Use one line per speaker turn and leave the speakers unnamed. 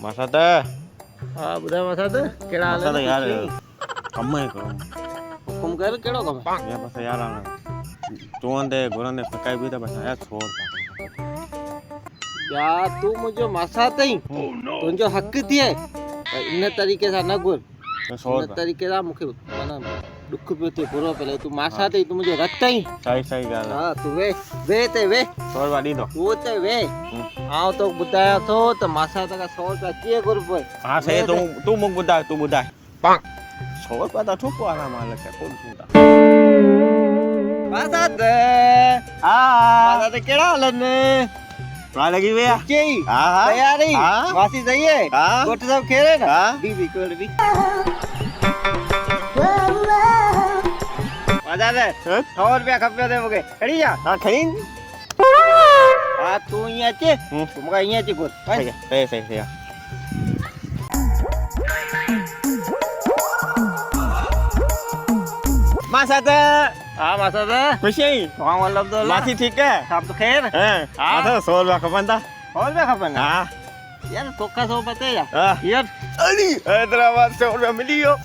मसाता
हाँ बुधा मसाता केड़ा हाल
मसाता यार कम है करो
हुकुम कर केड़ो कम
ये बस यार चोंदे गोरंदे फकाई भी तो बस यार छोड़
यार तू मुझे मसाता ही तुझो हक थी है इन तरीके से न गुर
छोड़
इन तरीके से मुखे माना दुख पियो थे बुरो पहले तू मसाता ही तू मुझे रखता ही
सही सही गाल
हाँ तू वे ते वे
छोड़ वाली दो
तू ते वे आओ तो बुधाया तो मसाता का 100 रुपया किए गुर पे
हां सही तू मुक बुधा तू बुधा छोड़ पता ठोको आराम मालक है कौन सुनता
मसाता
हां
मसाता केड़ा हालन
वहां लगी भैया
के
हां
तैयारी
हाँ।
वासी सही है
हाँ।
कोट सब खेले ना
हाँ।
बीबी कोट भी मजा दे 100 रुपया खपे दे मुके खड़ी जा
हां खड़ी
हां तू यहाँ चे तू मुका यहाँ चे कोट
सही सही सही मसाता
हां मसा दे
खुशी
हां मतलब तो
मासी ठीक है
सब तो खैर
हैं माथा 100 रुपया खपंदा
और भी खपन
हां
यार तो का 100 पते या
हां
यार
अली हैदराबाद 100 रुपया मिलियो